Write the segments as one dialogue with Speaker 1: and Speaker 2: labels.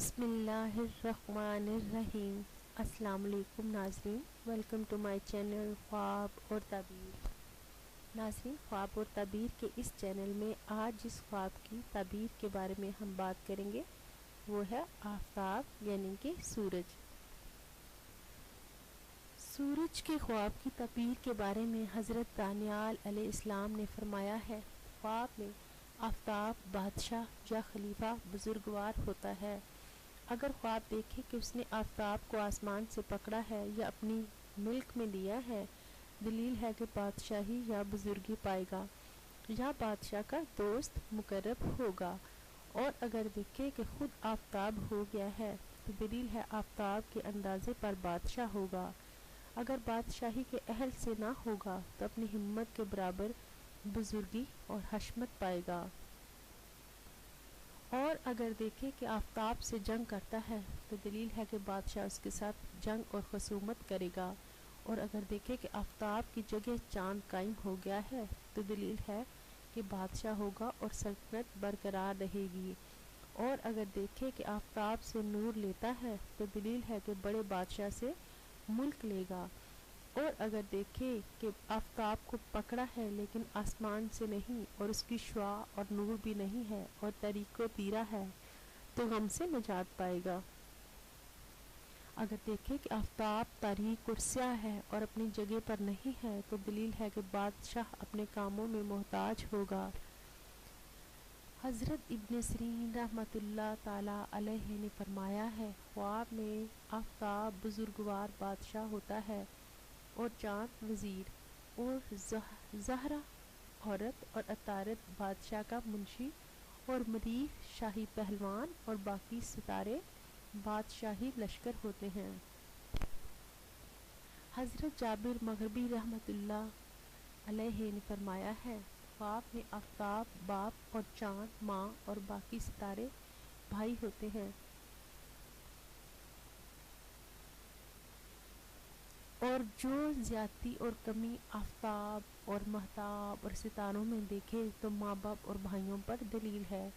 Speaker 1: بسم اللہ الرحمن الرحیم۔ السلام علیکم ناظرین، ویلکم ٹو مائی چینل خواب اور تعبیر۔ ناظرین، خواب اور تعبیر کے اس چینل میں آج جس خواب کی تعبیر کے بارے میں ہم بات کریں گے وہ ہے آفتاب یعنی کہ سورج۔ سورج کے خواب کی تعبیر کے بارے میں حضرت دانیال علیہ السلام نے فرمایا ہے، خواب میں آفتاب بادشاہ یا خلیفہ بزرگوار ہوتا ہے۔ اگر خواب دیکھے کہ اس نے آفتاب کو آسمان سے پکڑا ہے یا اپنی ملک میں لیا ہے، دلیل ہے کہ بادشاہی یا بزرگی پائے گا یا بادشاہ کا دوست مقرب ہوگا۔ اور اگر دیکھے کہ خود آفتاب ہو گیا ہے تو دلیل ہے آفتاب کے اندازے پر بادشاہ ہوگا۔ اگر بادشاہی کے اہل سے نہ ہوگا تو اپنی ہمت کے برابر بزرگی اور حشمت پائے گا۔ اور اگر دیکھے کہ آفتاب سے جنگ کرتا ہے تو دلیل ہے کہ بادشاہ اس کے ساتھ جنگ اور خصومت کرے گا۔ اور اگر دیکھے کہ آفتاب کی جگہ چاند قائم ہو گیا ہے تو دلیل ہے کہ بادشاہ ہوگا اور سلطنت برقرار رہے گی۔ اور اگر دیکھے کہ آفتاب سے نور لیتا ہے تو دلیل ہے کہ بڑے بادشاہ سے ملک لے گا۔ اور اگر دیکھے کہ آفتاب کو پکڑا ہے لیکن آسمان سے نہیں اور اس کی شعاع اور نور بھی نہیں ہے اور تاریک و تیرا ہے تو غم سے نجات پائے گا۔ اگر دیکھے کہ آفتاب تاریک اور سیاہ ہے اور اپنی جگہ پر نہیں ہے تو دلیل ہے کہ بادشاہ اپنے کاموں میں محتاج ہوگا۔ حضرت ابن سیرین رحمۃ اللہ تعالیٰ علیہ نے فرمایا ہے، خواب میں آفتاب بزرگوار بادشاہ ہوتا ہے اور چاند وزیر اور زہرہ عورت اور عطارد بادشاہ کا منشی اور مریخ شاہی پہلوان اور باقی ستارے بادشاہی لشکر ہوتے ہیں۔ حضرت جابر مغربی رحمۃ اللہ علیہ نے فرمایا ہے، خواب میں آفتاب باپ اور چاند ماں اور باقی ستارے بھائی ہوتے ہیں۔ اور جو زیادتی اور کمی آفتاب اور مہتاب اور ستاروں میں دیکھے تو ماں باپ اور بھائیوں پر دلیل ہے۔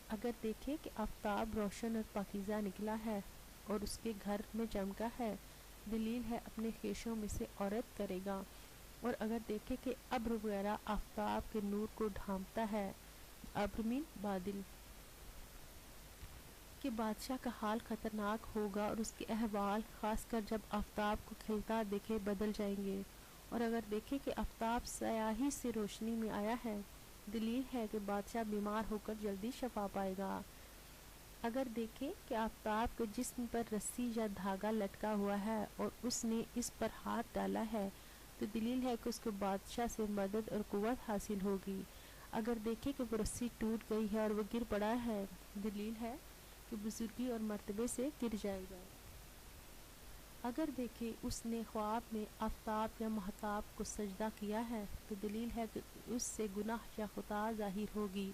Speaker 1: اگر دیکھے کہ آفتاب روشن اور پاکیزہ نکلا ہے اور اس کے گھر میں چمکا ہے، دلیل ہے اپنے خیشوں میں سے عورت کرے گا۔ اور اگر دیکھے کہ ابر وغیرہ آفتاب کے نور کو ڈھانپتا ہے، ابر مین بادل، کہ بادشاہ کا حال خطرناک ہوگا اور اس کے احوال خاص کر جب آفتاب کو کھلتا دیکھے بدل جائیں گے۔ اور اگر دیکھے کہ آفتاب سیاہی سے روشنی میں آیا ہے، دلیل ہے کہ بادشاہ بیمار ہو کر جلدی شفا پائے گا۔ اگر دیکھے کہ آفتاب کے جسم پر رسی یا دھاگا لٹکا ہوا ہے اور اس نے اس پر ہاتھ ڈالا ہے تو دلیل ہے کہ اس کو بادشاہ سے مدد اور قوت حاصل ہوگی۔ اگر دیکھے کہ وہ رسی ٹوٹ گئی ہے اور وہ گر پڑا ہے، دلیل ہے کہ بزرگی اور مرتبے سے گر جائے گا۔ اگر دیکھے اس نے خواب میں آفتاب یا مہتاب کو سجدہ کیا ہے تو دلیل ہے کہ اس سے گناہ یا خطا ظاہر ہوگی۔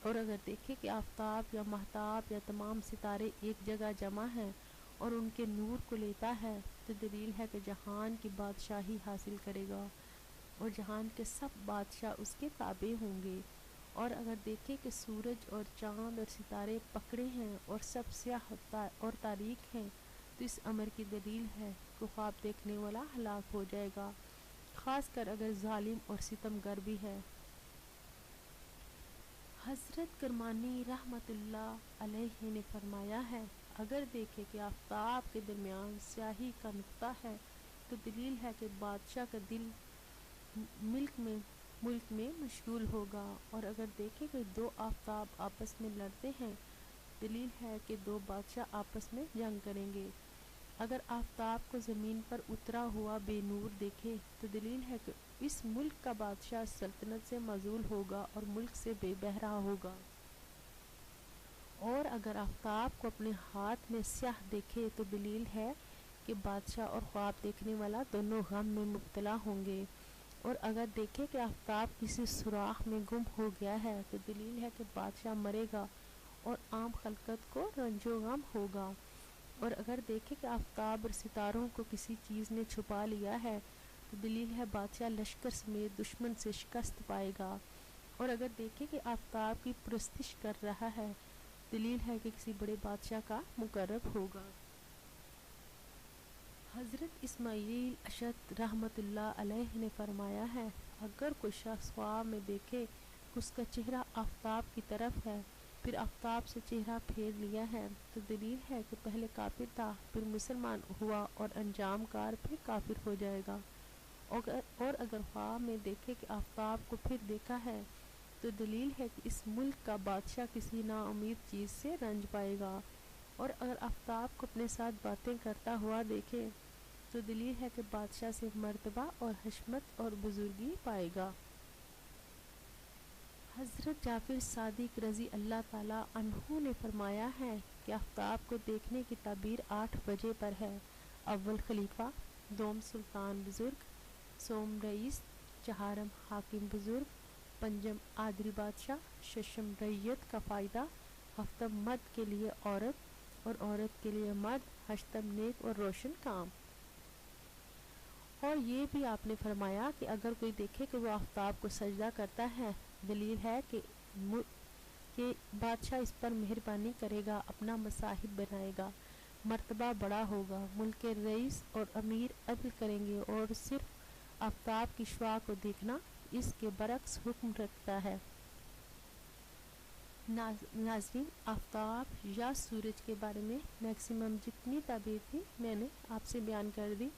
Speaker 1: اور اگر دیکھے کہ آفتاب یا مہتاب یا تمام ستارے ایک جگہ جمع ہیں اور ان کے نور کو لیتا ہے تو دلیل ہے کہ جہان کی بادشاہی حاصل کرے گا اور جہان کے سب بادشاہ اس کے تابع ہوں گے۔ اور اگر دیکھے کہ سورج اور چاند اور ستارے پکڑے ہیں اور سب سیاہ اور تاریک ہیں تو اس امر کی دلیل ہے کہ خواب دیکھنے والا ہلاک ہو جائے گا، خاص کر اگر ظالم اور ستم گر بھی ہے۔ حضرت کرمانی رحمۃ اللہ علیہ نے فرمایا ہے، اگر دیکھے کہ آفتاب کے درمیان سیاہی کا نقطہ ہے تو دلیل ہے کہ بادشاہ کا دل ملک میں مشغول ہوگا۔ اور اگر دیکھے کہ دو آفتاب آپس میں لڑتے ہیں، دلیل ہے کہ دو بادشاہ آپس میں جنگ کریں گے۔ اگر آفتاب کو زمین پر اترا ہوا بے نور دیکھے تو دلیل ہے کہ اس ملک کا بادشاہ سلطنت سے معزول ہوگا اور ملک سے بے بہرا ہوگا۔ اور اگر آفتاب کو اپنے ہاتھ میں سیاہ دیکھے تو دلیل ہے کہ بادشاہ اور خواب دیکھنے والا دونوں غم میں مبتلا ہوں گے۔ اور اگر دیکھے کہ آفتاب کسی سوراخ میں گم ہو گیا ہے تو دلیل ہے کہ بادشاہ مرے گا اور عام خلقت کو رنج و غم ہوگا۔ اور اگر دیکھے کہ آفتاب اور ستاروں کو کسی چیز نے چھپا لیا ہے تو دلیل ہے بادشاہ لشکر سمیت دشمن سے شکست پائے گا۔ اور اگر دیکھے کہ آفتاب کی پرستش کر رہا ہے دلیل ہے کہ کسی بڑے بادشاہ کا مقرب ہوگا۔ حضرت اسماعیل اشد رحمۃ اللہ علیہ نے فرمایا ہے، اگر کوئی شخص خواب میں دیکھے کہ اس کا چہرہ آفتاب کی طرف ہے، پھر آفتاب سے چہرہ پھیر لیا ہے، تو دلیل ہے کہ پہلے کافر تھا، پھر مسلمان ہوا اور انجام کار پھر کافر ہو جائے گا۔ اور اگر خواب میں دیکھے کہ آفتاب کو پھر دیکھا ہے، تو دلیل ہے کہ اس ملک کا بادشاہ کسی ناامید چیز سے رنج پائے گا۔ اور اگر آفتاب کو اپنے ساتھ باتیں کرتا ہوا دیکھے، تو دلیل ہے کہ بادشاہ سے مرتبہ اور حشمت اور بزرگی پائے گا۔ حضرت جعفر صادق رضی اللہ تعالیٰ عنہ نے فرمایا ہے کہ آفتاب کو دیکھنے کی تعبیر 8 بجے پر ہے۔ اول خلیفہ، دوم سلطان بزرگ، سوم رئیس، چہارم حاکم بزرگ، پنجم عادل بادشاہ، ششم رعیت کا فائدہ، ہفتم مرد کے لیے عورت اور عورت کے لیے مرد، ہشتم نیک اور روشن کام۔ اور یہ بھی آپ نے فرمایا کہ اگر کوئی دیکھے کہ وہ آفتاب کو سجدہ کرتا ہے، دلیل ہے کہ بادشاہ اس پر مہربانی کرے گا، اپنا مصاحب بنائے گا، مرتبہ بڑا ہوگا، ملک کے رئیس اور امیر عدل کریں گے، اور صرف آفتاب کی شعاع کو دیکھنا اس کے برعکس حکم رکھتا ہے۔ ناظرین، آفتاب یا سورج کے بارے میں میکسیمم جتنی تعبیر تھی میں نے آپ سے بیان کر دی۔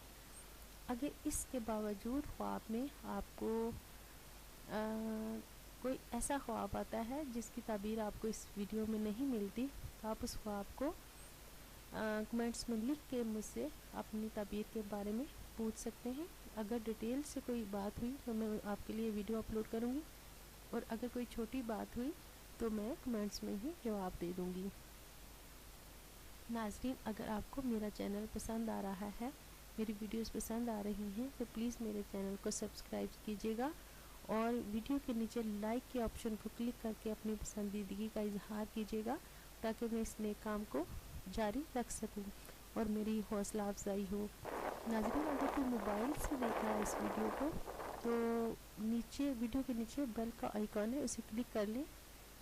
Speaker 1: اگر اس کے باوجود خواب میں آپ کو کوئی ایسا خواب آتا ہے جس کی تعبیر آپ کو اس ویڈیو میں نہیں ملتی، تو آپ اس خواب کو کمنٹس میں لکھ کے مجھ سے اپنی تعبیر کے بارے میں پوچھ سکتے ہیں۔ اگر ڈیٹیل سے کوئی بات ہوئی تو میں آپ کے لیے ویڈیو اپلوڈ کروں گی، اور اگر کوئی چھوٹی بات ہوئی تو میں کمنٹس میں ہی جواب دے دوں گی۔ ناظرین، اگر آپ کو میرا چینل پسند آ رہا ہے، میری ویڈیوز پسند آ رہی ہیں، تو پلیز میرے چینل کو سبسکرائب کیجیے گا، اور ویڈیو کے نیچے لائک کے آپشن کو کلک کر کے اپنی پسندیدگی کا اظہار کیجیے گا، تاکہ میں اس نیک کام کو جاری رکھ سکوں اور میری حوصلہ افزائی ہو۔ ناظرین، اگر کوئی موبائل سے دیکھ رہا ہے اس ویڈیو کو، تو ویڈیو کے نیچے بیل کا آئیکن ہے، اسے کلک کر لیں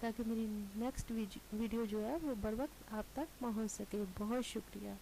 Speaker 1: تاکہ میری نیکسٹ ویڈیو جو ہے وہ بر وقت آپ تک پہنچ سکے۔ بہت شکریہ۔